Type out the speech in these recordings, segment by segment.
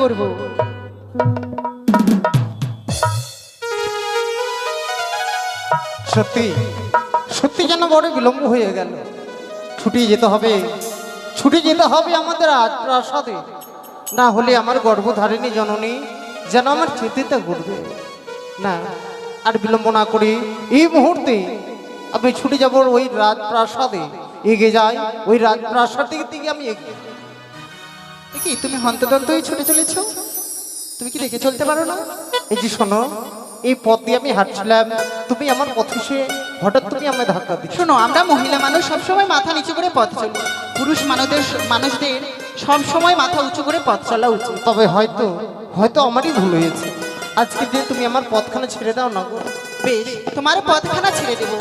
করব। সত্যি সত্যি যেন বড় বিলম্ব হয়ে গেল। ছুটি যেতে হবে, ছুটি যেতে হবে আমাদের রাজপ্রাসাদে, না হলে আমার গর্ভধারিণী জননী যেন আমার চিন্তিত করবে না। আর বিলম্ব না করি এই মুহূর্তে আমি ছুটে যাব ওই রাজপ্রাসাদে, এগিয়ে যাই ওই রাজপ্রাসাদের দিকে আমি এগিয়ে। কি তুমি হন্তদন্তই ছুটে চলেছো? তুমি কি দেখে চলতে পারো না? এই যে শোনো, এই পথ দিয়ে আমি হাঁটছিলাম, তুমি আমার পথে এসে হঠাৎ তুমি আমায় ধাক্কা দিচ্ছ। শোনো, আমরা মহিলা মানুষ সবসময় মাথা নিচু করে পথ চলি, পুরুষ মানুষদের সবসময় মাথা উঁচু করে পথ চলা উচিত। তবে হয়তো হয়তো আমারই ভুল হয়েছে, আজকে যে তুমি আমার পথখানা ছেড়ে দাও না গো। বেশ, তোমার পথখানা ছেড়ে দেব,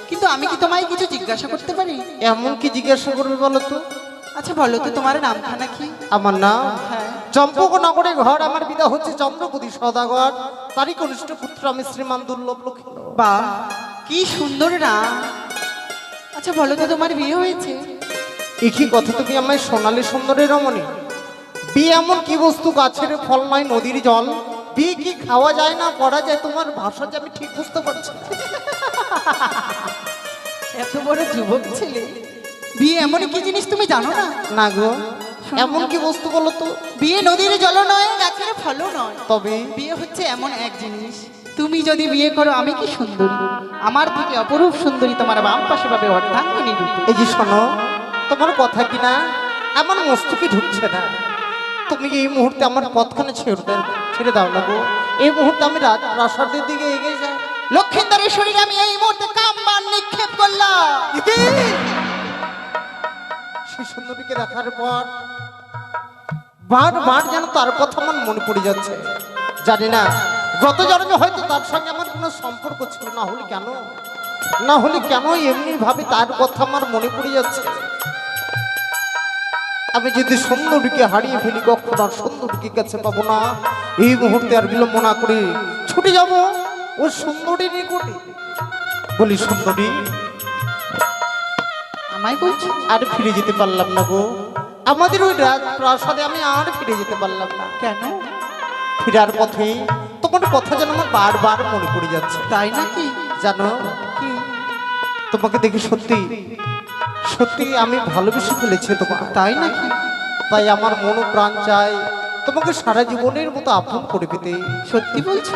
কিন্তু আমি কি তোমায় কিছু জিজ্ঞাসা করতে পারি? এমন কি জিজ্ঞাসা করবে বলো তো? আচ্ছা বলো তো, তোমার নামখানা কি? আমার নাম হ্যাঁ। চম্পকনগরে ঘর, আমার পিতা হচ্ছে চন্দ্রপতি সদাগর, তারই কনিষ্ঠ পুত্র আমি শ্রীমান দুর্লভ লক্ষ্মী। বাহ, কি সুন্দর নাম। আচ্ছা বলো তো, তোমার বিয়ে হয়েছে? একই কথা তুমি আমায় সোনালী সুন্দরী রমণী। বিয়ে এমন কি বস্তু, গাছের ফল নয় নদীর জল, বিয়ে কি খাওয়া যায় না করা যায়? তোমার ভাষা যে আমি ঠিক বুঝতে পারছি না। এত বড় যুবক ছেলে, বিয়ে এমন কি জিনিস তুমি জানো না? না গো, এমন কি বস্তু বলো তো? বিয়ে নদীর জল নয়, গাছের ফলও নয়, তবে বিয়ে হচ্ছে এমন এক জিনিস, তুমি যদি বিয়ে করো, আমি কি সুন্দরী, আমার থেকে অপরূপ সুন্দরী তোমার বাম পাশে পাবে অর্ধাঙ্গিনী রূপে। এই যে শোনো, তোমার কথা কি না আমার মস্তিষ্কে ঢুকছে না। তুমি এই মুহূর্তে আমার পথখানে ছেড়ে দাও না গো। এই মুহূর্তে আমি রাজপ্রাসাদের দিকে এগিয়ে যাই। লক্ষিন্দরের শরীরে আমি এই মুহূর্তে কামবাণ নিক্ষেপ করলাম। সেই সুন্দরীকে দেখার পর বার যেন তার কথা আমার মনে পড়ে যাচ্ছে। জানি না গত জন্মে হয়তো তার সঙ্গে আমার কোনো সম্পর্ক ছিল, না হলে কেন এমনি ভাবে তার কথা আমার মনে পড়ে যাচ্ছে। আমি যদি সুন্দরীকে হারিয়ে ফেলি, কখনো আর সুন্দরীকে কাছে পাবো না। এই মুহূর্তে আর বিলম্ব না করে ছুটে যাব ওই সুন্দরীর নিকটে। বলি সুন্দরী, আমায় বলছো? আর ফিরে যেতে পারলাম না গো, আমাদের ওই রাজপ্রাসাদে আমি আর ফিরে যেতে পারলাম না। কেন? ফিরার পথে তোমার কথা যেন আমার বারবার মনে পড়ে যাচ্ছে। তাই নাকি? জানো, কি? তোমাকে দেখে সত্যি সত্যি আমি ভালোবেসে ফেলেছি তোমাকে। তাই নাকি? তাই আমার মন প্রাণ চায় তোমাকে সারা জীবনের মতো আপন করে পেতে। সত্যি বলছো?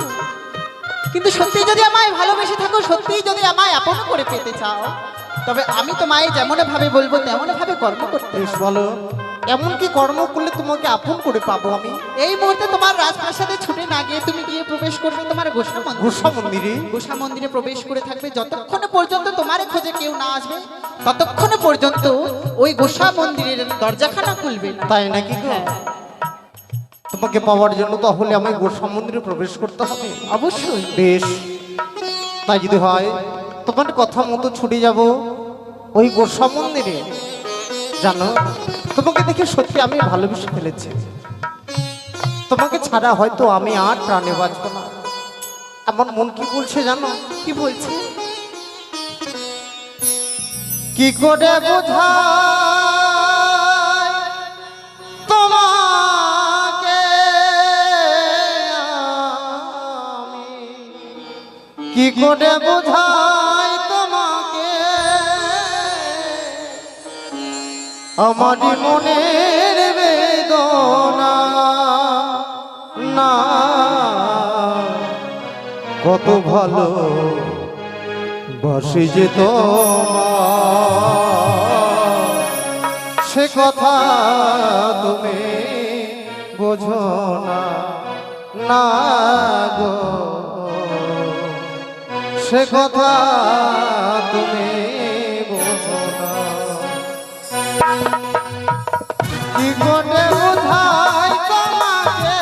কিন্তু সত্যি যদি আমায় ভালোবেসে থাকো, সত্যি যদি আমায় আপন করে পেতে চাও, তবে আমি তোমায় যেমন ভাবে বলবো তেমন ভাবে কর্ম করতে। বেশ বলো, এমন কি কর্ম করলে তোমাকে আপন করে পাবো আমি? এই মুহূর্তে তোমার রাজপ্রাসাদে ছুটে না গিয়ে তুমি গিয়ে প্রবেশ করবে তোমার গোসা মন্দিরে। গোসা মন্দিরে প্রবেশ করে থাকবে, যতক্ষণ পর্যন্ত তোমার খোঁজে কেউ না আসবে ততক্ষণ পর্যন্ত ওই গোসা মন্দিরের দরজাখানা খুলবে না। তাই নাকি গো? হ্যাঁ। তোমাকে পাওয়ার জন্য তাহলে আমায় গোসা মন্দিরে প্রবেশ করতে হবে? অবশ্যই। বেশ, তাই যদি হয় তোমার কথা মতো ছুটে যাব ওই গোসা মন্দিরে। জানো, তোমাকে দেখে সত্যি আমি ভালোবেসে ফেলেছি। তোমাকে ছাড়া হয়তো আমি আর প্রাণে বাঁচব না। আমার মন কি বলছে জানো? কি বলছে? কি করে বোঝাই তোমাকে আমি, কি করে বোঝাই তোমাকে আমার মনের বেদনা, না কত ভালো বাসি যে তোমার, সে কথা তুমি বোঝো না, না গো সে কথা তুমি বোঝো না। কি করে বোঝাই তোমাকে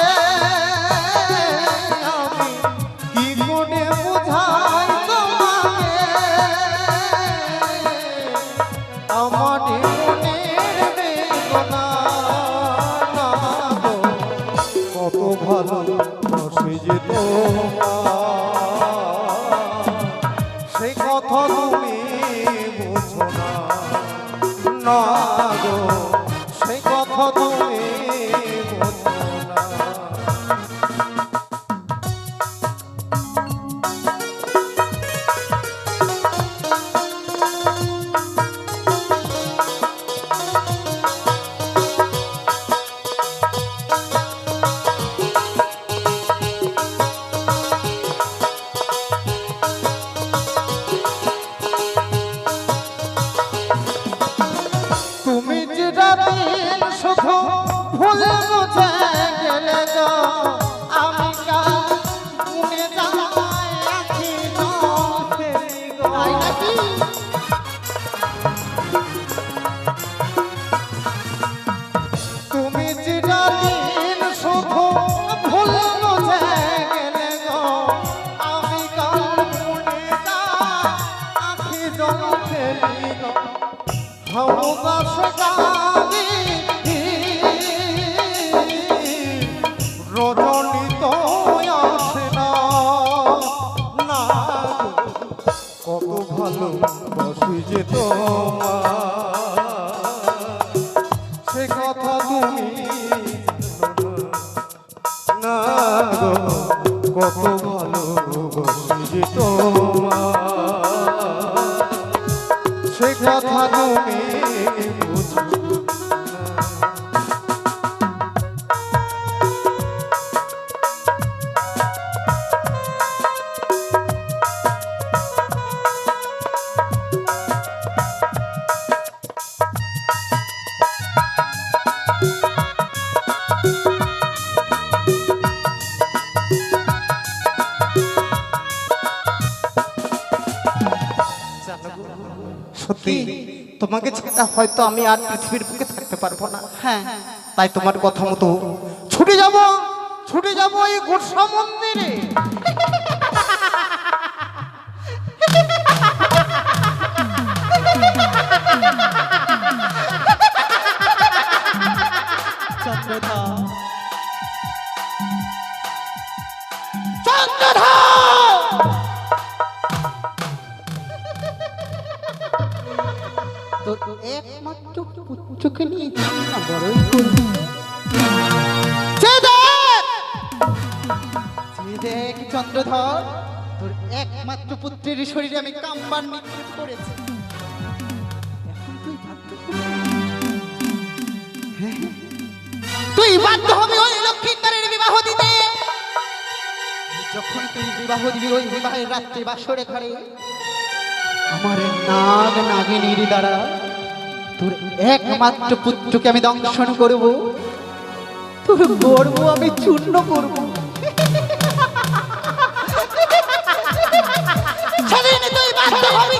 আমি, কি করে বোঝাই তোমাকে আমার মনের বেদনা, না গো কত ভালো বসে যে তোমার, সে কথা তুমি বোঝো না, না গো সে কথা তুমি বোঝো না। ভালোবাসা গানে রজনী তো আসে না, না গো, কত ভালোবাসি যে তোমার সে কথা তুমি না গো, কত ভালোবাসি যে তোমার সে কথা তুমি বুঝো না। সত্যি তোমাকে ছাড়া হয়তো আমি আর পৃথিবীর বুকে থাকতে পারবো না। হ্যাঁ তাই তোমার কথা মতো ছুটে যাব এই গোরসা মন্দিরে। চন্দ্রধর তোর একমাত্র পুত্রকে নিয়ে চিন্তা বড়ই করবি। দেখ চন্দ্রধর, তোর একমাত্র পুত্রের শরীরে আমি কাম্বান নিক্ষেপ করেছি। এখন তুই বাধ্য হবি। হ্যাঁ, তুই বাধ্য হবি ওই লক্ষ্মীন্দরের বিবাহ দিতে। যখন তুই বিবাহ দিবি, ওই বিবাহের রাত্রে বাসরে ঘরে আমার নাগ নাগিনীর দ্বারা তোর একমাত্র পুত্রকে আমি দংশন করব, তোর গর্ব আমি চূর্ণ করব। সেদিন তুই বাধ্য হবি,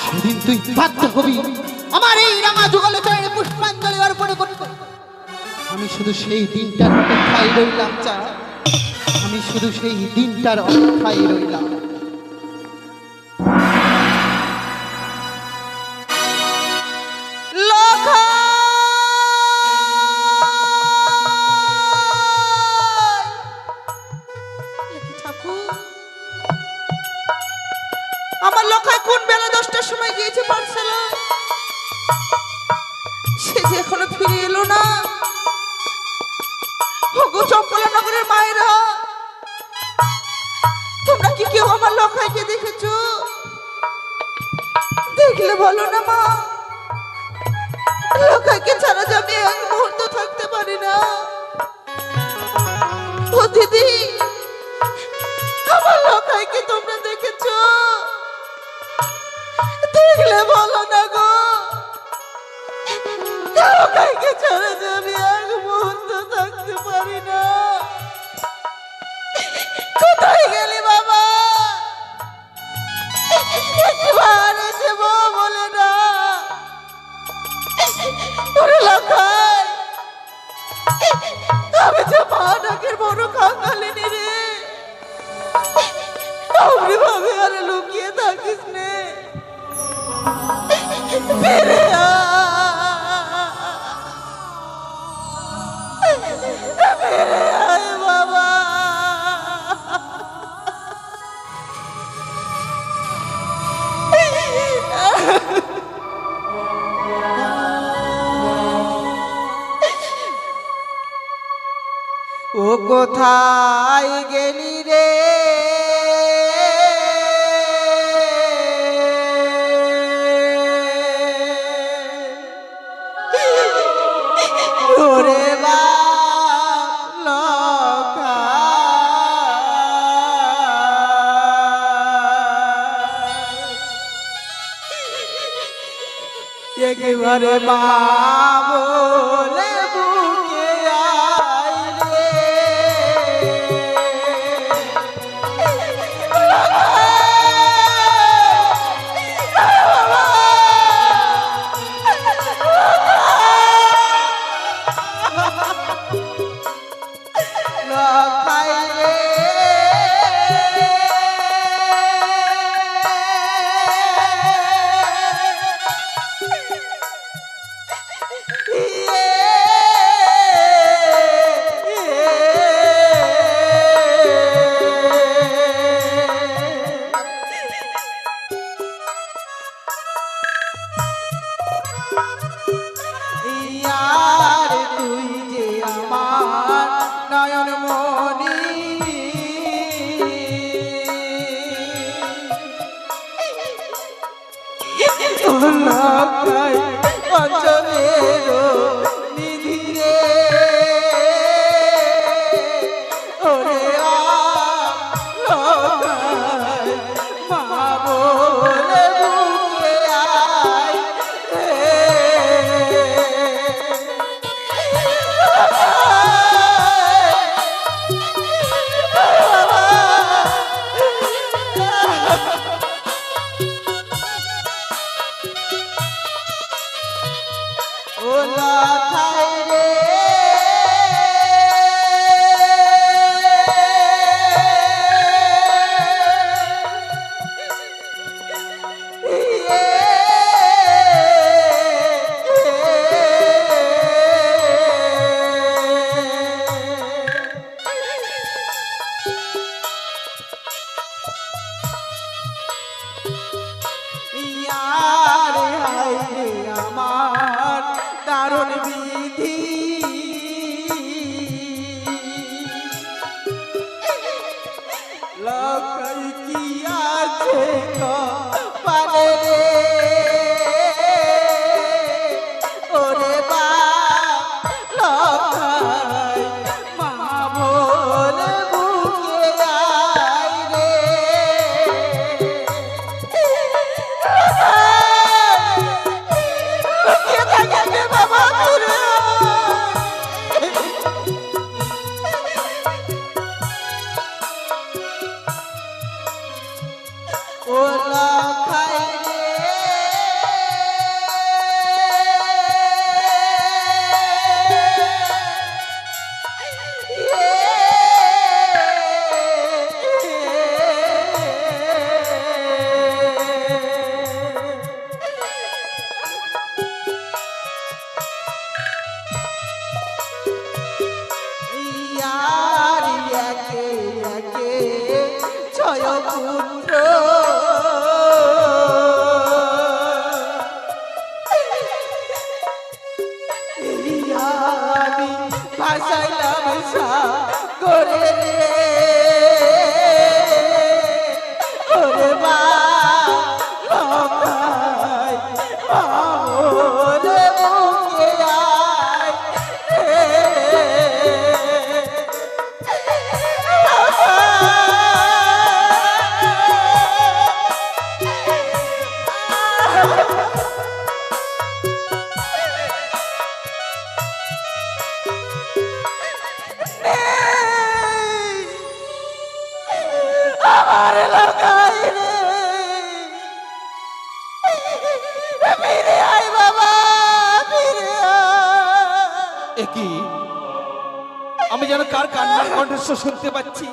সেদিন তুই বাধ্য হবি আমার এই রাঙা যুগলে তোর পুষ্পাঞ্জলি অর্পণ করতে। আমি শুধু সেই দিনটার অপেক্ষায় রইলাম চা, আমি শুধু সেই দিনটার অপেক্ষায় রইলাম। আমার লোকায় কোন বেলা 10টার সময় গিয়েছে পাঠশালায়, সে যে এখনো ফিরে এলো না। ওগো চম্পলানগরের মায়েরা, তোমরা কি কেউ আমার লোকাইকে দেখেছো? দেখলে বলো না মা, লোকাইকে ছাড়া যে আমি এক মুহূর্ত থাকতে পারি না। ও দিদি, আমার লোকাইকে তোমরা দেখেছো? দেখলে বলো না গো, লোকাইকে ছাড়া যে আমি এক মুহূর্ত থাকতে পারি না। কোথায় গেলি বাবা? একবার এসে বলে না ওরে লোকাই, আমি যে মা ডাকের বড় কাঙালিনি রে, আপনি ভাবে আরে লুকিয়ে থাকিস নে, ফিরে আয় বাবা। ও কোথায় গেলি রে? ওরে বাপ লোকাই, একেবারে মা বলে বুকে আইলে। লোকাই রে, লকাই অঞ্চলের নিধি রে ওরে লকাই মা বলে বুকে আয় ও লকাই রে ইয়ারে হায় আমার দারুণ বিধি লকাই কি আছে কপালে রে ওরে বা লকাই মা বলে বুকে আয় রে লুকিয়ে থাকে রে বাবা ফিরে ও লকাই ইয়ারি একে একে ছয় পুত্র আমি ভাসাইলাম সাগরে রে ওরে বা লকাই ওরে বুকে আয় আমার লকাই রে ফিরে আয় বাবা ফিরে আয় একই আমি যেন কার কান্নার কণ্ঠস্বর শুনতে পাচ্ছি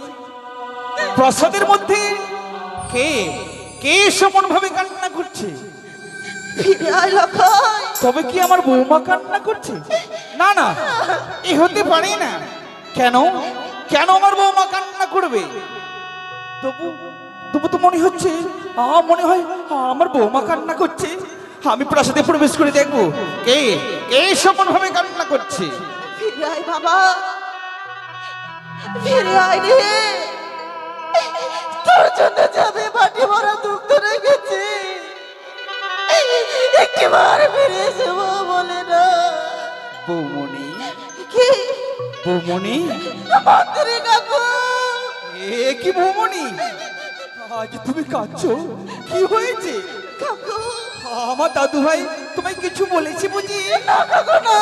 প্রাসাদের মধ্যে কে কে সমান ভাবে কান্না করছে ফিরে আয় লকাই তবে কি আমার বৌমা কান্না করছে না না এ হতে পারে না কেন কেন আমার বৌমা কান্না করবে তবু তবু তো মনে হচ্ছে মনে হয় আমার বৌমা কান্না করছে আমি প্রাসাদে প্রবেশ করে দেখবো কে কে সমান ভাবে কান্না করছে ফিরে আয় বাবা ফিরে আয় রে তোর জন্য যাবে বাটি ভরা দুগ্ধ রেখেছি একবার ফিরে এসে বলে না বৌমনি কি বৌমনি মন্ত্রী কাকু এ কি বৌমনি আজ তুমি কাঁদছো কি হয়েছে কাকু আমার দাদু ভাই তোমায় কিছু বলেছে বুঝি না কাকু না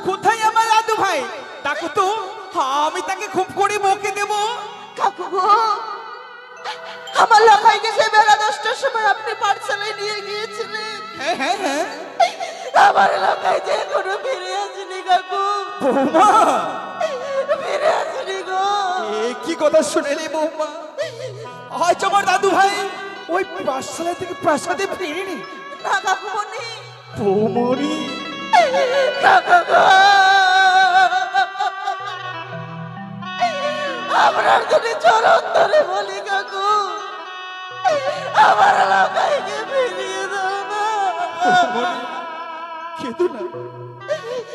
কোথায় আমার দাদু ভাই ডাকো তো আমি তাকে খুব করে বকে দেব কাকু গো আমার লকাইকে সে বেলা 10টার সময় আপনি পাঠশালায় নিয়ে গিয়েছিলেন হ্যাঁ হ্যাঁ হ্যাঁ আমার লকাই যে এখনো ফিরে আসেনি কাকু বৌমা ফিরে আসেনি গো এ কি কথা শুনেলি বৌমা আজ আমার দাদু ভাই ওই পাঠশালা থেকে প্রাসাদে ফিরেনি না কাকু মনি বৌমনি কাকু গো আপনার যদি চরণ ধরে বলি কাকু আমার লকাইকে ফিরিয়ে দাও না কেঁদো না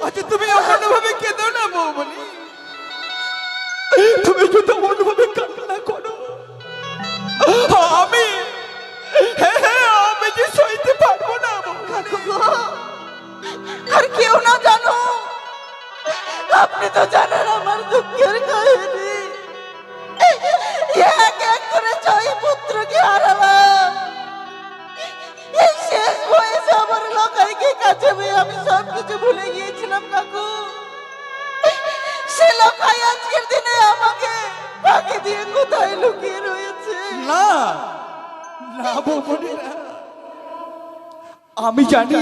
আচ্ছা তুমি এমন ভাবে কেঁদো না বৌমনি তুমি যদি এমন ভাবে কান্না করো আমি হ্যাঁ হ্যাঁ আমি যে সইতে পারবো না বৌমনি আপনি তো জানেন আমার দুঃখের কাহিনী। এক এক করে 6 পুত্রকে হারালাম। এই শেষ বয়সে আমার লোকাইকে কাছে পেয়ে আমি সবকিছু ভুলে গিয়েছিলাম কাকু। সে লোকাই আজকের দিনে আমাকে ফাঁকি দিয়ে কোথায় লুকিয়ে রয়েছে। না না বৌমনি না, আমি জানি,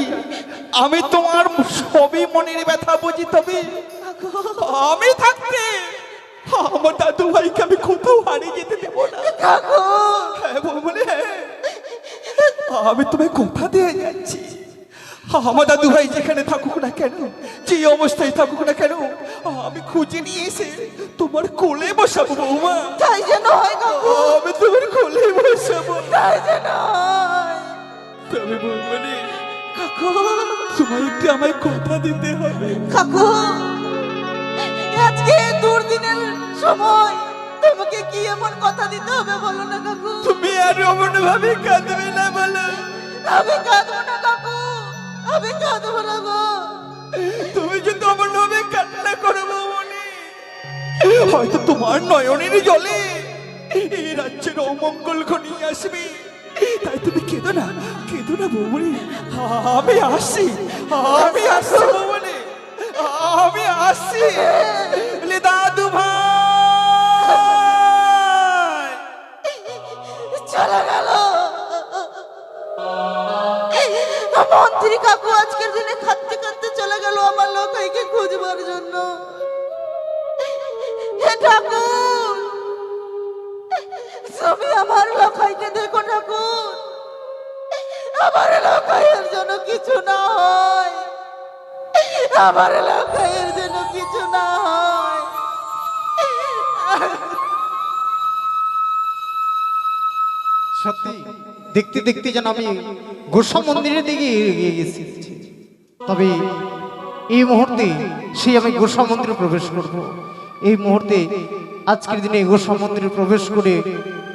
আমি তোমার সবই মনের ব্যথা বুঝি, তবে আমি থাকতে আমার দাদু ভাইকে আমি কোথাও হারিয়ে যেতে দেবো না। কাকু হ্যাঁ বৌমনি, হ্যাঁ, আমি তোমায় কথা দিয়ে যাচ্ছি, আমার দাদু ভাই যেখানে থাকুক না কেন, যে অবস্থায় থাকুক না কেন, আমি খুঁজে নিয়ে এসে তোমার কোলে বসাবো বৌমা। তাই যেন হয় কাকু, আমি তোমার কোলে বসাবো। তাই যেন হয়। তবে বৌমনি কাকু, তোমার একটু আমায় কথা দিতে হবে। কাকু আজকে দুর্দিনের সময় তোমাকে কি এমন কথা দিতে হবে বলো না কাকু। তুমি আর অমন ভাবে কাঁদবে না বলো। আমি কাঁদবো না কাকু, আমি কাঁদবো না গো। তুমি যদি অমন ভাবে কান্না করো বৌমনি, হয়তো তোমার নয়নের জলে এই রাজ্যের অমঙ্গল ঘনিয়ে আসবে। তাই তুমি কেঁদো না, কেঁদো না বৌমনি, আমি আসছি, আমি আসছি বৌমনি, আমি আসছি। বলে দাদু ভাই চলে গেল মন্ত্রী কাকু, আজকের দিনে কাঁদতে কাঁদতে চলে গেল আমার লোকাইকে খুঁজবার জন্য। হে ঠাকুর, তুমি আমার লোকাইকে দেখো ঠাকুর, আমার লোকাইয়ের জন্য কিছু না হয়, আমার লোকাইয়ের জন্য কিছু না হয়। সত্যি দেখতে দেখতে যেন আমি গোস্বা মন্দিরের দিকে এগিয়ে গেছি। তবে এই মুহূর্তে সেই আমি গোস্বা মন্দিরে প্রবেশ করব। এই মুহূর্তে আজকের দিনে গোস্বা মন্দিরে প্রবেশ করে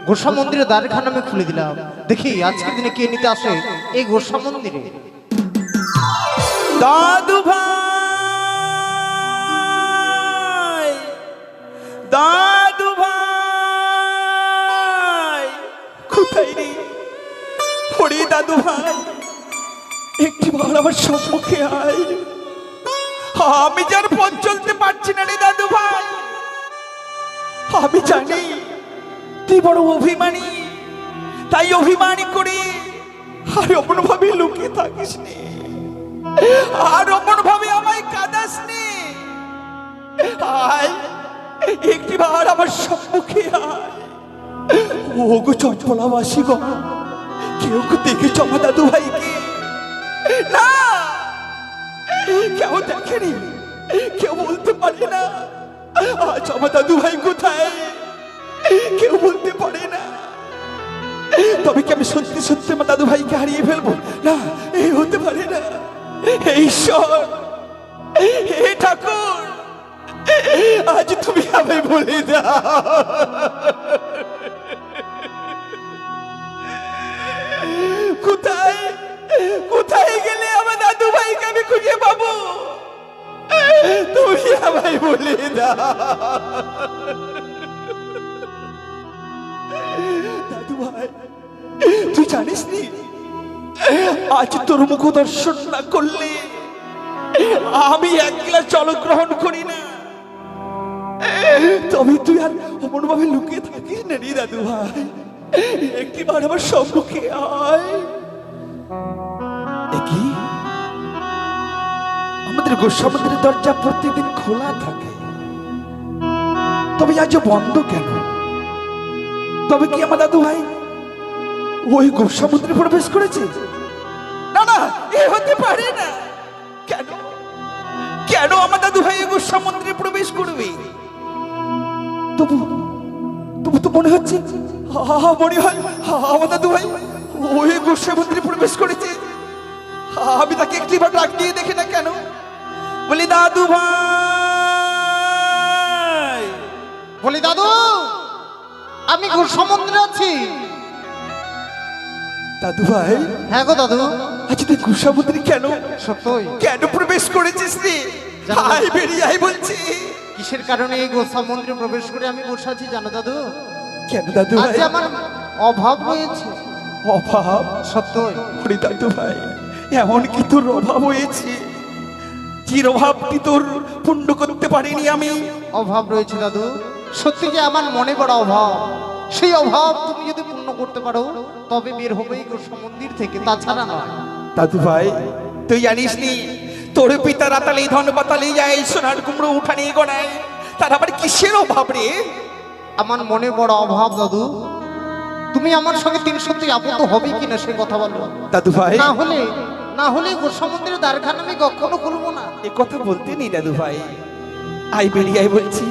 গোস্বা মন্দিরের দ্বারখানা আমি খুলে দিলাম। দেখি আজকের দিনে কে নিতে আসে এই গোস্বা মন্দিরে। দাদু ভাই, দাদু ভাই কোথায় রে? ওরে দাদু ভাই, একটি বার আমার সম্মুখে আয়, আমি যার পথ চলতে পারছি না রে দাদু ভাই। আমি জানি তুই বড় অভিমানী, তাই অভিমানী করে আর অমন ভাবে লুকিয়ে থাকিস নি, আর অমন ভাবে আমায় কাঁদাস নি। আয় একটি বার আমার সম্মুখে আয়। ও গো চঞ্চলাবাসী গো, কেউ দেখেছ আমার দাদু ভাইকে? না, কেউ দেখেনি, কেউ বলতে পারে না আজ আমার দাদু ভাই কোথায়, কেউ বলতে পারে না। তবে কি আমি সত্যি সত্যি আমার দাদু ভাইকে হারিয়ে ফেলবো? না, এই হতে পারে না। হে ঈশ্বর, হে ঠাকুর, আজ তুমি আমায় বলে দাও, কোথায় কোথায় গেলে আমার দাদু ভাইকে আমি খুঁজে পাবো? তুমি আমায় বলে দাও। দাদু ভাই, তুই জানিস নি আজ তোর মুখ দর্শন না করলে আমি এক গ্লাস জল গ্রহণ করি না। তবে তুই আর অমন ভাবে লুকিয়ে থাকিস না রে দাদু ভাই, একটি বার আমার সম্মুখে আয়। কি আমাদের গোস্বা মন্দিরের দরজা প্রতিদিন খোলা থাকে, তবে আজ বন্ধ কেন? তবে কি আমার দাদু ভাই ওই গোস্বা মন্দিরে প্রবেশ করেছে? না না, এ হতে পারে না। কেন কেন আমার দাদু ভাই গোস্বা মন্দিরে প্রবেশ করবে? তবু তবু তো মনে হচ্ছে, মনে হয় আমার দাদু ভাই ওই গোস্বা মন্দিরে প্রবেশ করেছে। আমি তাকে একটিবার ডাক দিয়ে দেখি না কেন? বলি দাদু ভাই, বলি দাদু, আমি গোস্বা মন্দিরে আছি। দাদু ভাই, হ্যাঁ গো দাদু। আচ্ছা তুই গোস্বা মন্দিরে কেন সত্যই কেন প্রবেশ করেছিস রে? জানো আই বেরিয়ে আই বলছি। কিসের কারণে এই গোসা মন্দিরে প্রবেশ করে আমি বসে আছি জানো দাদু? কেন দাদু আজ ভাই? যে আমার অভাব রয়েছে। অভাব? সত্যই ওরে দাদু ভাই, এমন কি তোর অভাব হয়েছে? চির অভাবটি তোর পূর্ণ করতে পারিনি আমি। অভাব রয়েছে দাদু, সত্যি যে আমার মনে বড় অভাব। সেই অভাব তুমি যদি পূর্ণ করতে পারো তবে বের হবে এই গোসা মন্দির থেকে, তাছাড়া নয়। দাদু ভাই, তুই জানিস নি তোর পিতা রাতালি ধন পাতালি যায় সোনার কুমড়ো উঠানি গোনায়, তার আবার কিসের অভাব রে? আমার মনে বড় অভাব দাদু। তুমি আমার সঙ্গে 300 আবদ্ধ হবে কিনা সে কথা বলো। দাদু ভাই, না হলে গোসা মন্দিরের দ্বারখানা আমি কখনো খুলবো না। এ কথা বলতে নেই দাদু ভাই। আই বেরিয়ে আই বলছি।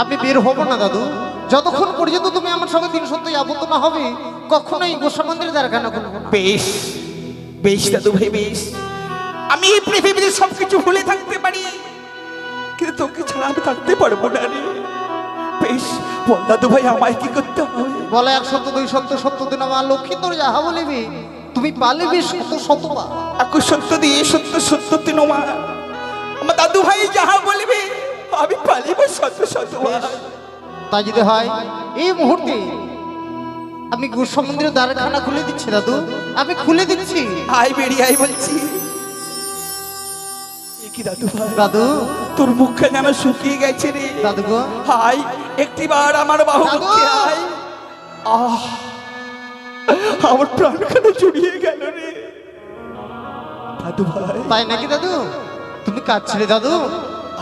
আমি বের হব না দাদু, যতক্ষণ পর্যন্ত তুমি আমার সঙ্গে 300 আবদ্ধ না হবে কখনোই গোসা মন্দিরের দ্বারখানা খুলবো না। বেশ বেশ দাদু ভাই বেশ, আমি এই পৃথিবীতে সবকিছু ভুলে থাকতে পারি, কিন্তু তোকে ছাড়া আমি থাকতে পারবো না রে। বেশ বল দাদু ভাই, আমায় কি করতে হবে? বলে 1 সত্য 2 সত্য সত্য দিন আমার লক্ষ্মী তোর যাহা বলিবি তুমি পালিবি শতবার। আকু সত্য দিয়ে সত্য সত্য তিনমা, আমার দাদু ভাই যাহা বলবে আমি পালিব সত্য সত্যবার। তাই যদি হয় এই মুহূর্তে আমি গোসা মন্দিরের দ্বারখানা খুলে দিচ্ছি দাদু, আমি খুলে দিচ্ছি। আই বেরিয়ে আই বলছি। এ কি দাদু ভাই, দাদু তোর মুখটা যেন শুকিয়ে গেছে রে। দাদু গো, হাই একটিবার আমার বাহু দাদু! মুখে আয়। আহ, আমার প্রাণখানা জড়িয়ে গেল রে দাদু ভাই। তাই নাকি দাদু? তুমি কাঁদছিলে দাদু?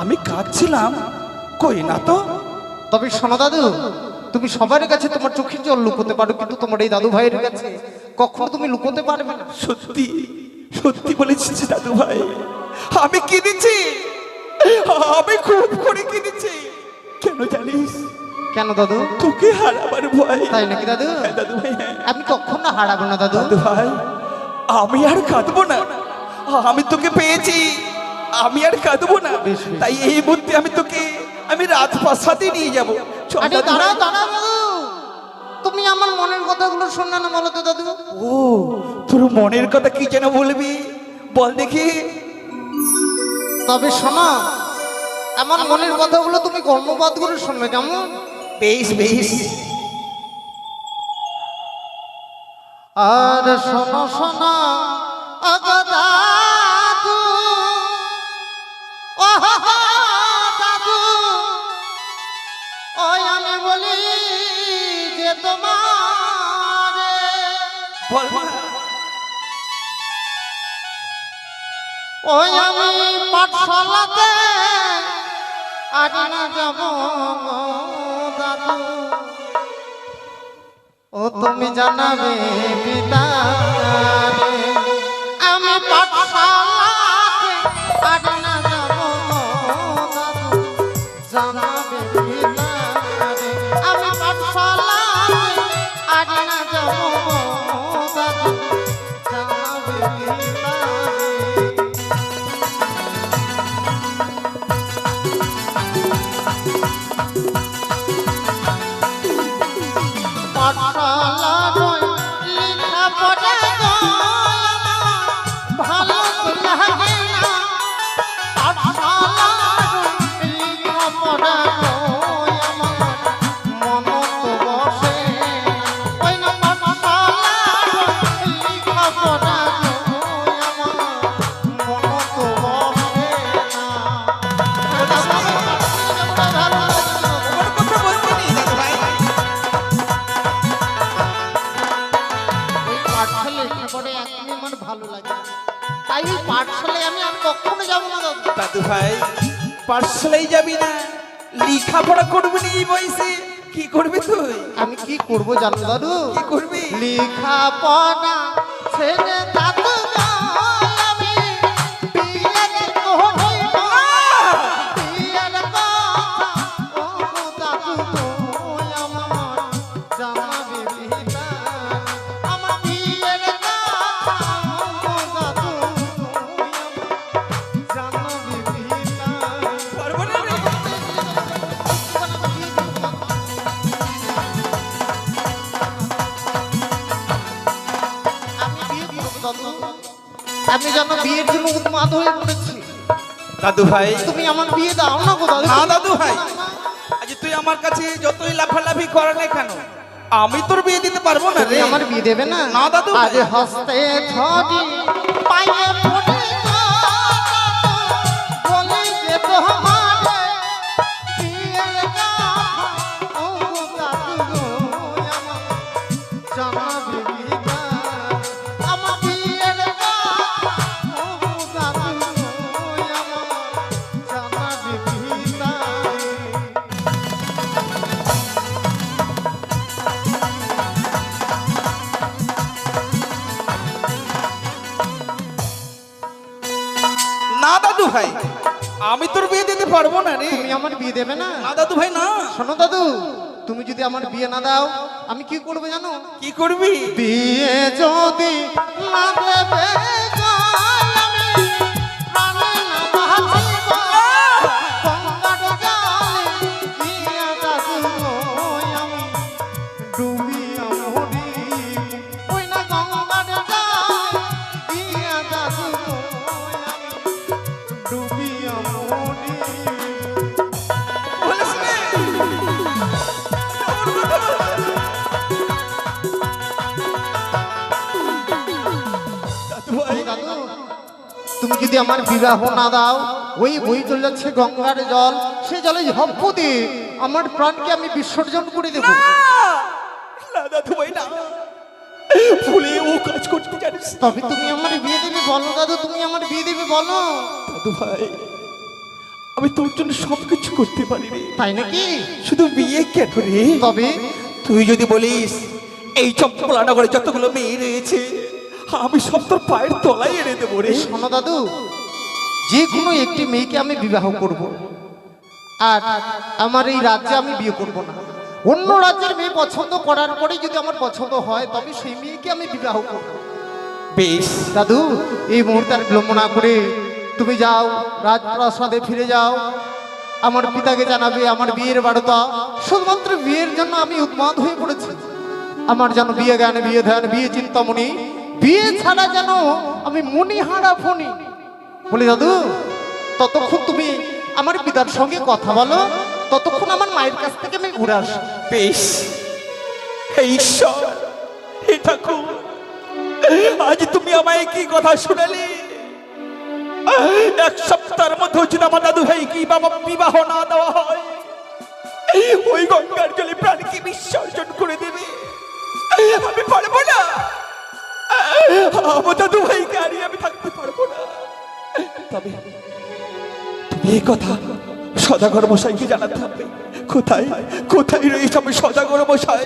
আমি কাঁদছিলাম? কই না তো। তবে শোনো দাদু, তুমি সবার কাছে তোমার চোখের জল লুকোতে পারো, কিন্তু তোমার এই দাদু ভাইয়ের কাছে কখনো তুমি লুকোতে পারবে না। সত্যি সত্যি বলেছিস দাদু ভাই, আমি কিনেছি, আমি খুব করে কিনেছি। কেন জানিস? কেন দাদু? তোকে হারাবার ভয়। তাই নাকি দাদু? হ্যাঁ দাদু ভাই, হ্যাঁ। আমি কখনো হারাবো না দাদু। দাদু ভাই, আমি আর কাঁদবো না, আমি তোকে পেয়েছি, আমি আর কাঁদবো না। বেশ, বেশ। তাই এই মুহূর্তে আমি রাজপ্রাসাদে নিয়ে যাবো। চল আরে দাদু দাঁড়াও ভাই। দাঁড়াও দাদু, তুমি আমার মনের কথাগুলো শুনলে না বলো তো দাদু? ও, তোর মনের কথা কি যেন বলবি, বল দেখি। তবে শোনো, আমার মনের কথাগুলো তুমি কর্ণপাত করে শুনবে, কেমন? বেশ বেশ। আর শোনো শোনো আগো দাদু, ও দাদু, ওই আমি বলি যে তোমারে বল বল। ওই আমি পাঠশালাতে আজ না যাব দাদু, ও তুমি জানাবে পিতারে আমি পাঠশালাতে আজ না যাব দাদু, জানাবে পিতারে আমি পাঠশালাতে আজ না যাব দাদু, জানাবে পিতারে। পাঠশালার লেখাপড়া গো আমার ভালো লাগে না, পাঠশালার লেখাপড়া গো আমার মন তো বসে না, ওই না পাঠশালার লেখাপড়া গো আমার মন তো বসে না। ওর কথা বলতে নেই দাদু ভাই। ওই পাঠশালায় লেখাপড়া একদমই আমার ভালো লাগে না। তাই ওই পাঠশালায় আমি আর কখনো যাব না দাদু। দাদু ভাই, পাঠশালায় যাবি না, লেখাপড়া করবি না এই বয়সে? কি করবি তুই? আমি কি করব জানো দাদু? কি করবি? লেখাপড়া ছেড়ে দাদু গো, আমি বিয়ের করিব। বিয়ের কথা ও গো দাদু গো, আমার জানাবে পিতারে। আমার বিয়ের কথা ও গো দাদু গো, আমার জানাবে পিতারে। পারবো না রে। আমি বিয়ে করব দাদু, আমি যেন বিয়ের জন্য উন্মাদ হয়ে পড়েছি। দাদু ভাই, তুমি আমার বিয়ে দাও না গো দাদু। না দাদু ভাই, আজ তুই আমার কাছে যতই লাফালাফি কর না কেন, আমি তোর বিয়ে দিতে পারবো না তুমি রে। আমার বিয়ে দেবে না? না দাদু ভাই। আজ হস্তে ধরি পায়ে পড়ে বলে যে তোমারে বিয়ে দাও। ও দাদু গো আমার জানাবি বিদা, আমার বিয়ে দাও। ও দাদু গো আমার জানাবি বিদা। না দাদু ভাই, আমি তোর বিয়ে দিতে পারবো না রে। তুমি আমার বিয়ে দেবে না? না দাদু ভাই, না। শোনো দাদু, তুমি যদি আমার বিয়ে না দাও আমি কি করবো জানো? কি করবি? বিয়ে যদি না দেবে গো, আমি প্রাণে না বাঁচিব। গঙ্গার জলে গিয়া দাদু গো আমি ডুবিয়া মরিব। ওই না গঙ্গার জলে গিয়া দাদু গো আমি ডুবিয়া মরিব। বলিস নে। দাদু ভাই, দাদু, তুমি যদি আমার বিবাহ না দাও, ওই বই চলে যাচ্ছে গঙ্গার জল, সে জলে ঝপ্প দিয়ে আমার প্রাণকে আমি বিসর্জন করে দেবো। না দাদু ভাই, না। ভুলে ও কাজ করতে জানিস না। তবে তুমি আমার বিয়ে দেবে বলো দাদু, তুমি আমার বিয়ে দেবে বলো। দাদু ভাই, আমি তোর জন্য সবকিছু করতে পারি রে। তাই নাকি? শুধু বিয়ে কেন রে? তবে তুই যদি বলিস এই চম্পলা নগরে যতগুলো মেয়ে রয়েছে আমি সব তোর পায়ের তলায় এনে দেবো রে। শোনো দাদু, যে কোনো একটি মেয়েকে আমি বিবাহ করব, আর আমার এই রাজ্যে আমি বিয়ে করব না। অন্য রাজ্যের মেয়ে পছন্দ করার পরে যদি আমার পছন্দ হয় তবে সেই মেয়েকে আমি বিবাহ করব। বেশ দাদু, এই মুহূর্তে আর বিলম্ব না করে তুমি যাও, রাজপ্রাসাদে ফিরে যাও, আমার পিতাকে জানাবে আমার বিয়ের বারোটা। শুধুমাত্র বিয়ের জন্য আমি উন্মাদ হয়ে পড়েছি। আমার যেন বিয়ে জ্ঞান, বিয়ে ধ্যান, বিয়ে চিন্তামণি, বিয়ে ছাড়া যেন আমি মণিহারা ফণি। বলি দাদু, ততক্ষণ তুমি আমার পিতার সঙ্গে কথা বলো, ততক্ষণ আমার মায়ের কাছ থেকে আমি ঘুরে আসি। বেশ। হে ঈশ্বর, হে ঠাকুর, আজ তুমি আমায় কি কথা শুনালে? এক সপ্তাহের মধ্যে যদি আমার দাদু ভাই কি বাবা বিবাহ না দেওয়া হয়, ওই গঙ্গার জলে প্রাণকে বিসর্জন করে দেবে। আমি পারবো না, আমার দাদু ভাইকে হারিয়ে আমি থাকতে পারবো না। তবে তুমি এই কথা সদাগর মশাইকে জানাতে হবে। কোথায় কোথায় রয়েছে আমি সদাগর মশাই?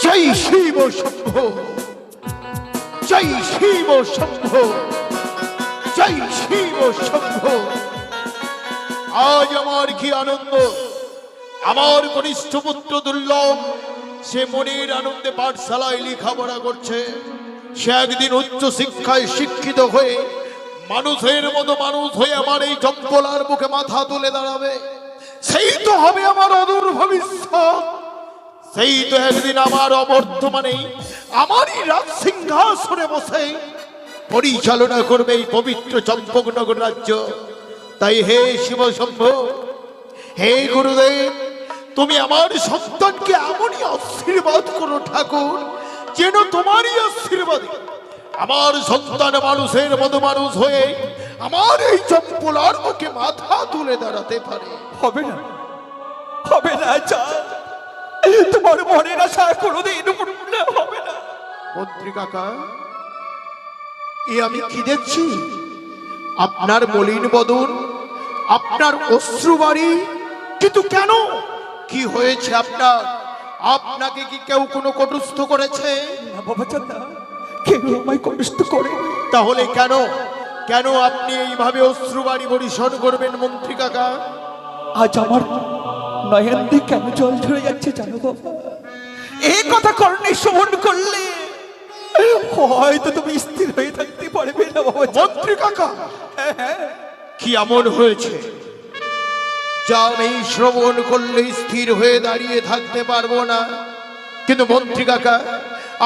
জয় শিব শম্ভো, জয় শিব শম্ভো, জয় শিব শম্ভো। আজ আমার কি আনন্দ! আমার কনিষ্ঠ পুত্র দুর্লভ সে মনের আনন্দে পাঠশালায় লেখাপড়া করছে। সে একদিন উচ্চ শিক্ষায় শিক্ষিত হয়ে মানুষের মতো মানুষ হয়ে আমার এই চম্পলার বুকে মাথা তুলে দাঁড়াবে। সেই তো হবে আমার অদূর ভবিষ্যৎ। সেই তো একদিন আমার অবর্তমানে আমারই রাজ সিংহাসনে বসে পরিচালনা করবে এই পবিত্র চম্পকনগর রাজ্য। তাই হে শিব শম্ভ, হে গুরুদেব, তুমি আমার সন্তানকে এমনই আশীর্বাদ করো ঠাকুর, যেন তোমারই আশীর্বাদে আমার সন্তান মানুষের মতো মানুষ হয়ে আমার এই চম্পলার মুখে মাথা তুলে দাঁড়াতে পারে। হবে না, হবে না, তোমার মনের আশা কোনোদিন পূর্ণ হবে না। মন্ত্রী কাকা, এ আমি কি দেখছি? আপনার মলিন বদন, আপনার অশ্রুবাড়ি, কিন্তু কেন? কি হয়েছে আপনার? আপনাকে কি কেউ কোনো কটুস্থ করেছে? না বাবা চাঁদা, কেউ আমায় কষ্ট করে। তাহলে কেন কেন আপনি এইভাবে অশ্রুবাড়ি বরিশন করবেন মন্ত্রী কাকা? আজ আমার নয়ন দিয়ে কেন জল ঝরে যাচ্ছে জানো বাবা? এই কথা কর্ণে শ্রবণ করলে হয়তো তুমি স্থির হয়ে থাকতে পারবে না বাবা। মন্ত্রী কাকা, কি এমন হয়েছে যা আমি শ্রবণ করলে স্থির হয়ে দাঁড়িয়ে থাকতে পারবো না? কিন্তু মন্ত্রী কাকা,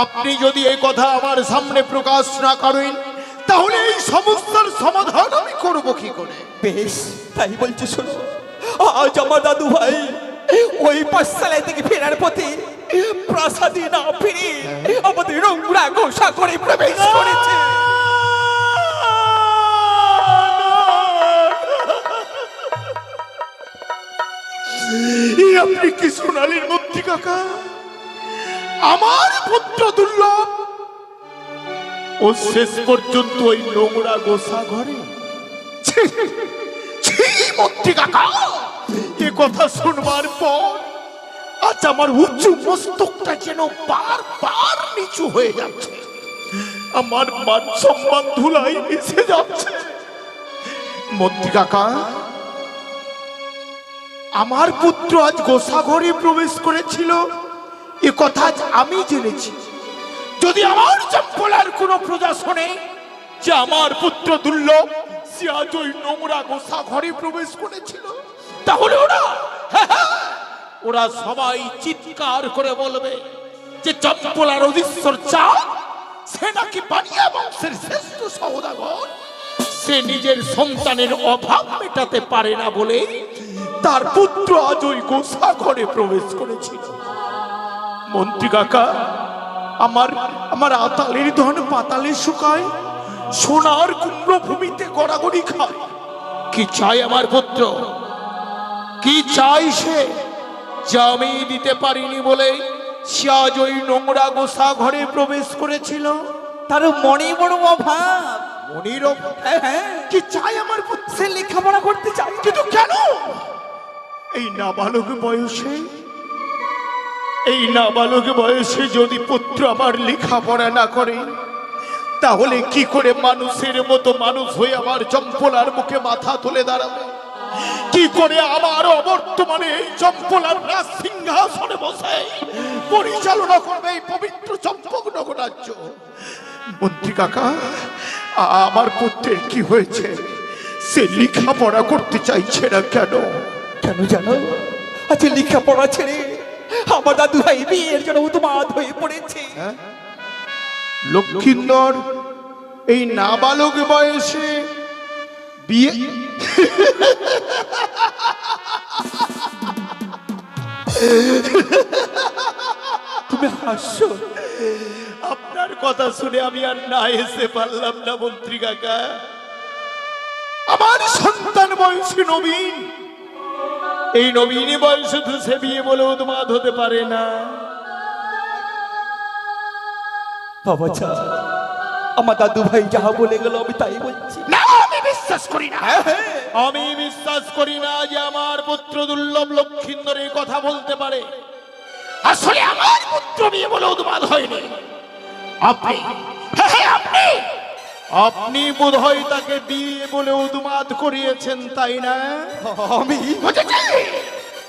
আপনি যদি এই কথা আমার সামনে প্রকাশ না করেন তাহলে এই সমস্যার সমাধান আমি করব কি করে? বেশ, তাই বলছি শোনো। আজ আমার দাদু ভাই ওই পাঠশালায় থেকে ফেরার পথে প্রাসাদে না ফিরে আমাদের নোংরা গোসা করে প্রবেশ করেছে। এই আপনি কি শোনালেন মন্ত্রী কাকা? আমার পুত্র দুর্লভ ও শেষ পর্যন্ত ওই নোংরা গোসা ঘরে? ছি, ছি মন্ত্রী কাকা, এ কথা শুনবার পর আজ আমার উঁচু মস্তকটা যেন বারবার নিচু হয়ে যাচ্ছে, আমার মান সম্মান ধুলাই মিশে যাচ্ছে। মন্ত্রী কাকা, আমার পুত্র আজ গোসা ঘরে প্রবেশ করেছিল এ কথা আজ আমি জেনেছি। যদি আমার চম্পলার কোনো প্রজা শোনে যে আমার পুত্র দুর্লভ সে আজ ওই নোংরা গোসা ঘরে প্রবেশ করেছিল, তাহলে ওরা সবাই চিৎকার করে বলবে যে চম্পলার অধীশ্বর চাঁদ সে নাকি বানিয়া বংশের শ্রেষ্ঠ সওদাগর, সে নিজের সন্তানের অভাব মেটাতে পারে না বলে তার পুত্র আজ ওই গোসা ঘরে প্রবেশ করেছিল। মন্ত্রী কাকা, আমার আতালের ধন পাতালে শুকায়, সোনার কুমড়ো ভূমিতে গড়াগড়ি খায়। কি চাই আমার পুত্র? কি চাই সে? যা আমি দিতে পারিনি বলে সে আজ ওই নোংরা গোসা ঘরে প্রবেশ করেছিল। তার মনে বড় অভাব। মনির কি চাই আমার পুত্র? সে লেখাপড়া করতে চায়, কিন্তু কেন? এই নাবালক বয়সে যদি পুত্র আমার লেখাপড়া না করে, তাহলে কি করে মানুষের মতো মানুষ হয়ে আমার চম্পলার মুখে মাথা তুলে দাঁড়াবে? কি করে আমার অবর্তমানে এই চম্পলার রাজ সিংহাসনে বসে পরিচালনা করবে এই পবিত্র চম্পকনগর রাজ্য? মন্ত্রী কাকা, আমার পুত্রের কি হয়েছে? সে লেখাপড়া করতে চাইছে না কেন? কেন জানো? আজ লেখাপড়া ছেড়ে আমার দাদু ভাই বিয়ের জন্য উন্মাদ হয়ে পড়েছে। লক্ষ্মীন্দর এই নাবালক বয়সে বিয়ে? তুমি হাসছো? আপনার কথা শুনে আমি আর না হেসে পারলাম না মন্ত্রী কাকা। আমার সন্তান বয়সী নবীন, এই নবীনই বয়সে তো সে বিয়ে বলে উন্মাদ হতে পারে না। বাবা চা, আমার দাদু ভাই যাহা বলে গেল আমি তাই বলছি। না, আমি বিশ্বাস করি না। আমি বিশ্বাস করি না যে আমার পুত্র দুর্লভ লক্ষ্মীন্দরের কথা বলতে পারে। আসলে আমার পুত্র বিয়ে বলে উন্মাদ হয়নি। আপনি বোধ হয় তাকে বিয়ে বলে উন্মাদ করিয়েছেন, তাই না?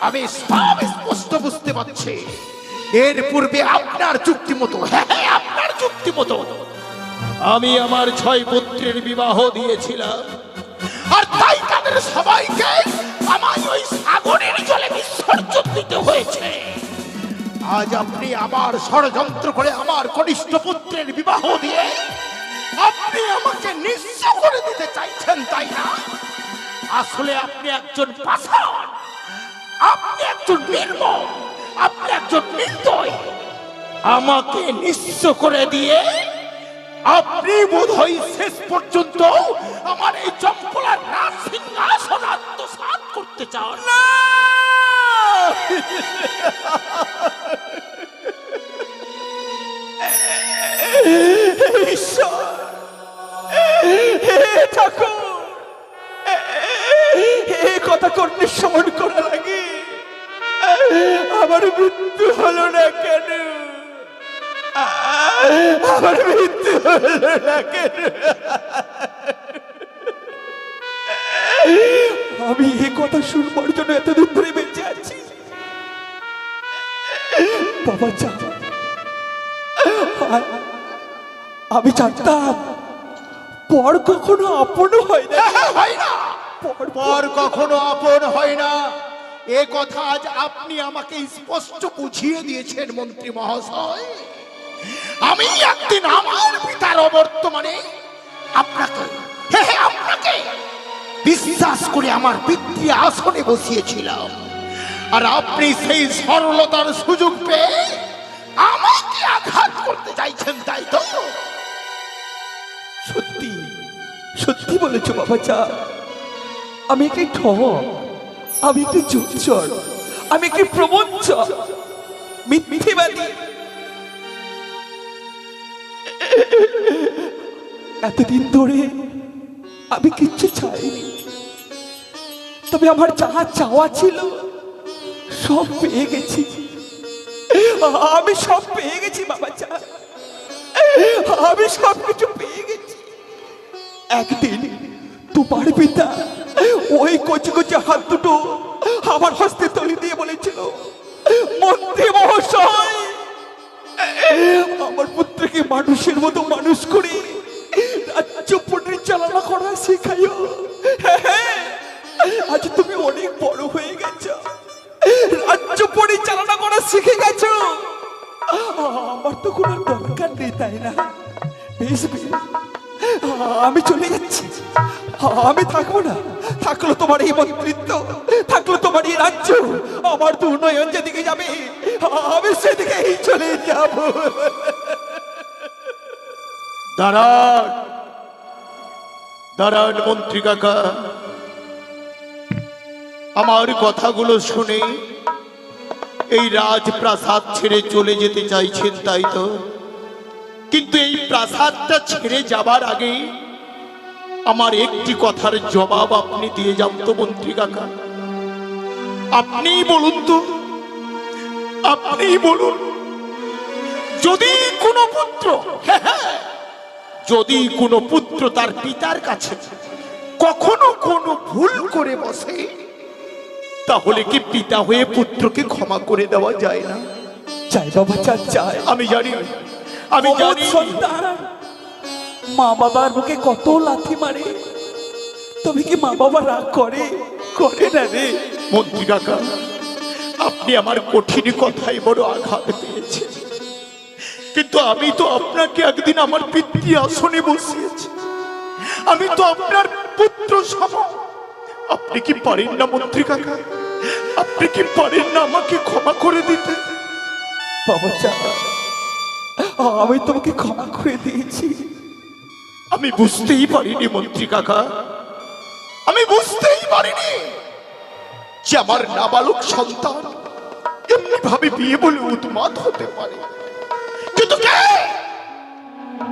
আমি স্পষ্ট বুঝতে পারছি। এর পূর্বে আপনার চুক্তি মতো, আপনার চুক্তি মতো আমি আমার 6 পুত্রের বিবাহ দিয়েছিলাম, আর তাই তাদের সবাইকে আমায় ওই সাগরের জলে বিসর্জন দিতে হয়েছে। আজ আপনি আবার ষড়যন্ত্র করে আমার কনিষ্ঠ পুত্রের বিবাহ দিয়ে আপনি আমাকে নিঃস্ব করে দিতে চাইছেন, তাই না? আসলে আপনি একজন পাষাণ, আপনি একজন নির্মম, আপনি একজন নির্দয়। আমাকে নিঃস্ব করে দিয়ে আপনি বোধহয় শেষ পর্যন্ত আমার এই চম্পলার রাজ সিংহাসন আত্মসাৎ করতে চান। ঈশ্বর, ঠাকুর, এই কথা করতে স্মরণ করা লাগে আমার মৃত্যু হলো না কেন? আমার মৃত্যু হলো না কেন? আমি এই কথা শুনবার জন্য এতদিন ধরে বেঁচে আছি। বাবা চা, আমি জানতাম পর কখনো আপন হয় না। পর কখনো আপন হয় না, এ কথা আজ আপনি আমাকে স্পষ্ট বুঝিয়ে দিয়েছেন মন্ত্রী মহাশয়। আমি একদিন আমার পিতার অবর্তমানে আপনাকে, হ্যাঁ হ্যাঁ আপনাকে বিশ্বাস করে আমার পিতৃ আসনে বসিয়েছিলাম, আর আপনি সেই সরলতার সুযোগ পেয়ে আমাকে আঘাত করতে চাইছেন, তাই তো? সত্যি সত্যি বলেছো বাবা চা, আমি একটি ঠক, আমি একটি জোচ্চর, আমি একটি প্রবঞ্চক, মিথ্যেবাদী। এতদিন ধরে আমি কিচ্ছু চাইনি, তবে আমার যাহা চাওয়া ছিল সব পেয়ে গেছি। আমি সব পেয়ে গেছি বাবা চা, আমি সব কিছু পেয়ে গেছি। একদিন তোমার পিতা ওই কচি কচি হাত দুটো আমার হস্তে তলি দিয়ে বলেছিল, মন্ত্রী মহাশয়, আমার পুত্রকে মানুষের মতো মানুষ করে রাজ্য পরিচালনা করা শেখাইও। আজ তুমি অনেক বড় হয়ে গেছো, রাজ্য পরিচালনা করা শিখে গেছো, আমার তো কোনো দরকার নেই, তাই না? বেশ বেশ, আমি চলে যাচ্ছি, আমি থাকবো না। থাকলো তোমার এই মন্ত্রিত্ব, থাকলো তোমার এই রাজ্য, আমার তো উন্নয়ন যেদিকে যাবে আমি সেদিকেই চলে যাব। দাঁড়ান দাঁড়ান মন্ত্রী কাকা, আমার কথাগুলো শুনে এই রাজপ্রাসাদ ছেড়ে চলে যেতে চাইছেন, তাই তো? কিন্তু এই প্রাসাদটা ছেড়ে যাবার আগে আমার একটি কথার জবাব আপনি দিয়ে যান তো মন্ত্রী কাকা। আপনিই বলুন তো, আপনিই বলুন, যদি কোনো পুত্র, হ্যাঁ হ্যাঁ, যদি কোনো পুত্র তার পিতার কাছে কখনো কোনো ভুল করে বসে, তাহলে কি পিতা হয়ে পুত্রকে ক্ষমা করে দেওয়া যায় না? চাই বাবা চা, চাই। আমি জানি, আমি জানি। সন্তান মা বাবার মুখে কত লাথি মারে, তবে কি মা বাবা রাগ করে? করে না রে মন্ত্রী কাকা, আপনি আমার কঠিন কথায় বড় আঘাত পেয়েছেন, কিন্তু আমি তো আপনাকে একদিন আমার পিতৃ আসনে বসিয়েছি, আমি তো আপনার পুত্র সম। আপনি কি পারেন না মন্ত্রী কাকা? আপনি কি পারেন না আমাকে ক্ষমা করে দিতে? বাবা চা, আমি তোমাকে ক্ষমা করে দিয়েছি। আমি বুঝতেই পারিনি মন্ত্রী কাকা, আমি বুঝতেই পারিনি যে আমার নাবালক সন্তান এমনি ভাবে বিয়ে বলে উন্মাদ হতে পারে। কিন্তু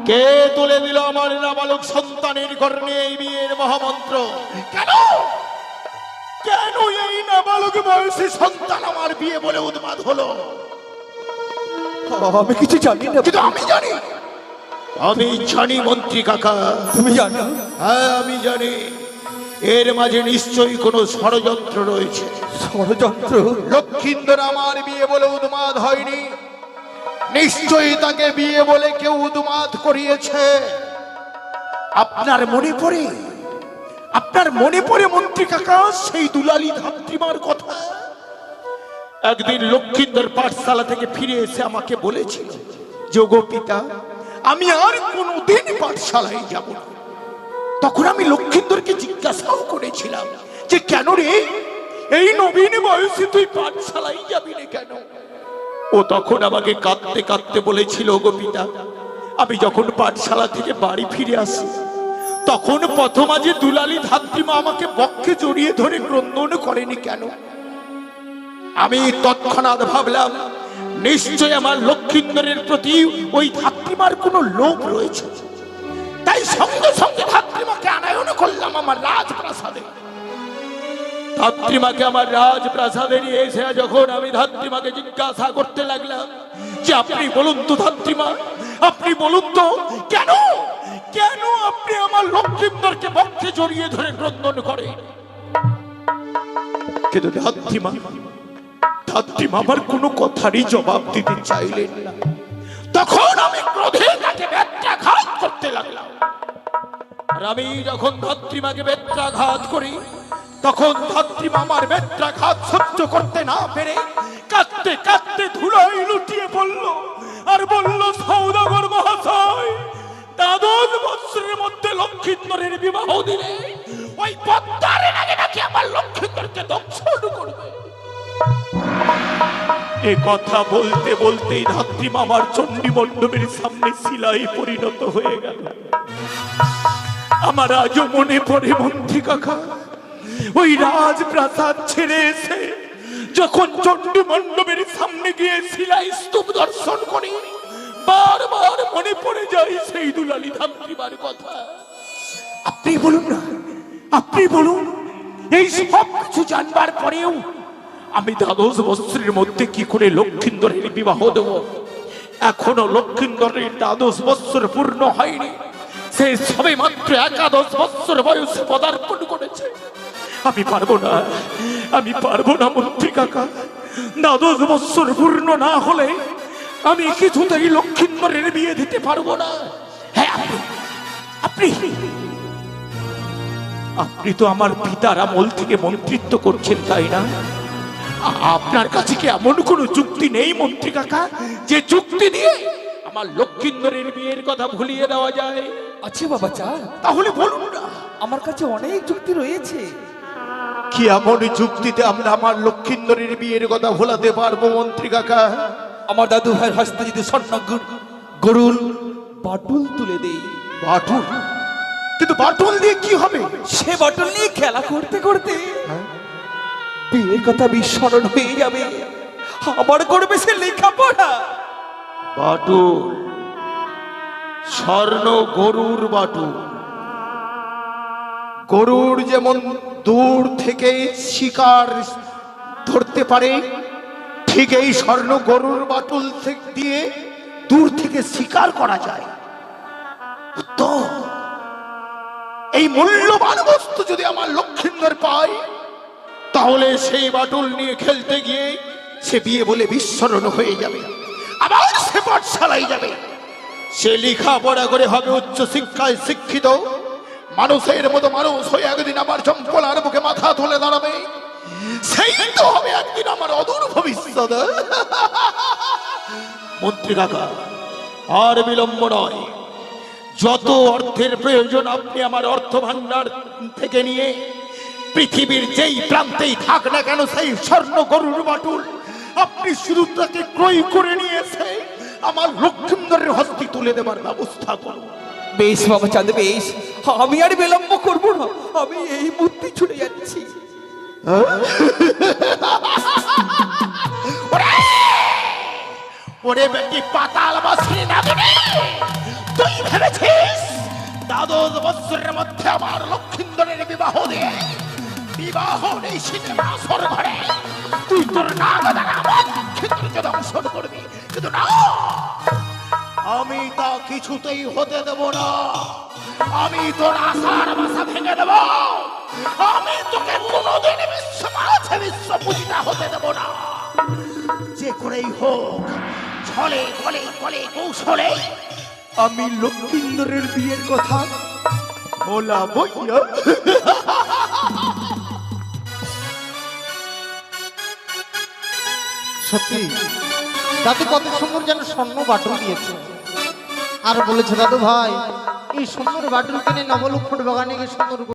কে তুলে দিল আমার নাবালক সন্তানের কর্ণে এই বিয়ের মহামন্ত্র? কেন কেন এই নাবালক বয়সী সন্তান আমার বিয়ে বলে উন্মাদ হলো? আমি কিছু জানি না। কিন্তু আমি জানি, আমি জানি মন্ত্রী কাকা। তুমি জানো? হ্যাঁ আমি জানি, এর মাঝে নিশ্চয়ই কোনো ষড়যন্ত্র রয়েছে। ষড়যন্ত্র? লক্ষিন্দর আমার বিয়ে বলে উন্মাদ হয়নি, নিশ্চয়ই তাকে বিয়ে বলে কেউ উন্মাদ করিয়েছে। আপনার মনে পড়ে, আপনার মনে পড়ে মন্ত্রী কাকা সেই দুলালী ধাত্রীমার কথা? একদিন লক্ষিন্দর পাঠশালা থেকে ফিরে এসে আমাকে বলেছিল, যোগ পিতা, আমি আর কোনোদিন পাঠশালায় যাব না। তখন আমি লক্ষিন্দরকে জিজ্ঞাসাও করেছিলাম যে কেন রে, এই নবীন বয়সে তুই পাঠশালায় যাবি না কেন? ও তখন আমাকে কাঁদতে কাঁদতে বলেছিল, গো পিতা, আমি যখন পাঠশালা থেকে বাড়ি ফিরে আসি, তখন প্রথমাজে দুলালী ধাত্রীমা আমাকে বক্ষে জড়িয়ে ধরে ক্রন্দন করেনি কেন? আমি তৎক্ষণাৎ ভাবলাম, নিশ্চয় আমার লক্ষিন্দরের প্রতি ওই ধাত্রীমার কোনো লোভ রয়েছে। তাই সঙ্গে সঙ্গে ধাত্রীমাকে আনায়ন করলাম আমার রাজপ্রাসাদে। ধাত্রীমাকে আমার রাজপ্রাসাদে নিয়ে এসে যখন আমি ধাত্রীমাকে জিজ্ঞাসা করতে লাগলাম যে আপনি বলুন তো ধাত্রীমা, আপনি বলুন তো, কেন কেন আপনি আমার লক্ষিন্দরকে বক্ষে জড়িয়ে ধরে ক্রন্দন করেন? কিন্তু ধাত্রীমা আমার কোনো কথারই জবাব দিতে চাইলেন না। তখন আমি ক্রোধে তাকে বেত্রাঘাত করতে লাগলাম। আর আমি যখন ধাত্রীমাকে বেত্রাঘাত করি, তখন ধাত্রীমা আমার বেত্রাঘাত সহ্য করতে না পেরে কাঁদতে কাঁদতে ধুলোয় লুটিয়ে পড়ল আর বলল, সৌদাগর মহাশয়, দ্বাদশ বৎসরের মধ্যে লক্ষ্মীন্দরের বিবাহ দিলে ওই পদ্মারে নাকি আমার লক্ষ্মীন্দরকে দংশন করবে। এ কথা বলতে বলতেই ধাত্রী মামার চণ্ডী মণ্ডপের সামনে শিলায় পরিণত হয়ে গেল। আমার আজও মনে পড়ে মন্ত্রী কাকা, ওই রাজপ্রাসাদ ছেড়ে এসে যখন চণ্ডী মণ্ডপের সামনে গিয়ে শিলায় স্তূপ দর্শন করি, বারবার মনে পড়ে যায় সেই দুলালী ধাত্রীমার কথা। আপনি বলুন না, আপনি বলুন, এই সব কিছু জানবার পরেও আমি দ্বাদশ বৎসরের মধ্যে কি করে লক্ষ্মীন্দরের বিবাহ দেব? এখনো লক্ষ্মীন্দরের দ্বাদশ বৎসর পূর্ণ হয়নি, সে সবে মাত্র একাদশ বৎসর বয়সে পদার্পণ করেছে। আমি পারবো না, আমি পারবো না মন্ত্রী কাকা। দ্বাদশ বৎসর পূর্ণ না হলে আমি কিছুতেই লক্ষ্মীন্দরের বিয়ে দিতে পারবো না। হ্যাঁ, আপনি আপনি তো আমার পিতার আমল থেকে মন্ত্রিত্ব করছেন, তাই না? আপনার কাছে কি এমন কোনো যুক্তি নেই মন্ত্রী কাকা, যে যুক্তি দিয়ে আমার লক্ষ্মীন্দরের বিয়ের কথা ভুলিয়ে দেওয়া যায়? আছে বাবা চাঁদ, তাহলে বলুন না, আমার কাছে অনেক যুক্তি রয়েছে। কি এমন যুক্তিতে আমরা আমার লক্ষ্মীন্দরের বিয়ের কথা ভোলাতে পারবো মন্ত্রী কাকা? আমার দাদু ভাইয়ের হস্তে যদি স্বর্ণ গরুর বাটুল তুলে দেই। বাটুল? কিন্তু বাটুল দিয়ে কি হবে? সে বাটুল নিয়ে খেলা করতে করতে বিয়ের কথা বিস্মরণ হয়ে যাবে, আবার করবে সে লেখাপড়া। বাটুল, স্বর্ণ গরুর বাটুল। গরুর যেমন দূর থেকে শিকার ধরতে পারে, ঠিক এই স্বর্ণ গরুর বাটুল দিয়ে দূর থেকে শিকার করা যায়। তো এই মূল্যবান বস্তু যদি আমার লক্ষ্মীন্দর পায়, তাহলে সেই বাটুল নিয়ে খেলতে গিয়ে সে বিয়ে বলে বিস্মরণ হয়ে যাবে, আবার সে পাঠশালায় যাবে, সে লেখাপড়া করে হবে উচ্চ শিক্ষায় শিক্ষিত, মানুষের মতো মানুষ হয়ে একদিন আমার চম্পলার মুখে মাথা তুলে দাঁড়াবে। সেই তো হবে একদিন আমার অদূর ভবিষ্যৎ। মন্ত্রী কাকা, আর বিলম্ব নয়। যত অর্থের প্রয়োজন আপনি আমার অর্থ ভান্ডার থেকে নিয়ে পৃথিবীর যেই প্রান্তেই থাক না কেন, সেই স্বর্ণ গরুর বাটুল আপনি শুধু তাকে ক্রয় করে নিয়ে এসে আমার লক্ষ্মীন্দরের হস্তে তুলে দেবার ব্যবস্থা করুন। বেশ বাবা চাঁদ, বেশ, আমি আর বিলম্ব করবো না, আমি এই মুহূর্তে ছুটে যাচ্ছি। ওরে বেটি পাতাল বাসিনী নাগিনী, তুই ভেবেছিস দ্বাদশ বৎসরের মধ্যে আমার লক্ষ্মীন্দরের বিবাহ দিয়ে বিবাহ নেই সিনেমা সর ঘরে তুই তোর নাগ দ্বারা আমার লক্ষ্মীন্দরকে দংশন করবি? কিন্তু না, আমি তা কিছুতেই হতে দেব না। আমি তোর আশার বাসা ভেঙে দেব। আমি তোকে কোনোদিন বিশ্ব মাঝে বিশ্ব পূজিতা হতে দেব না। যে করেই হোক, ছলে বলে বলে কৌশলে আমি লক্ষ্মীন্দরের বিয়ের কথা বলাবো। সত্যি দাদু কত সুন্দর যেন স্বর্ণ বাটুল দিয়েছে, আর বলেছে দাদু ভাই এই সুন্দর বাটুল কিনে নবলক্ষ্মণ বাগানে গিয়ে সুন্দর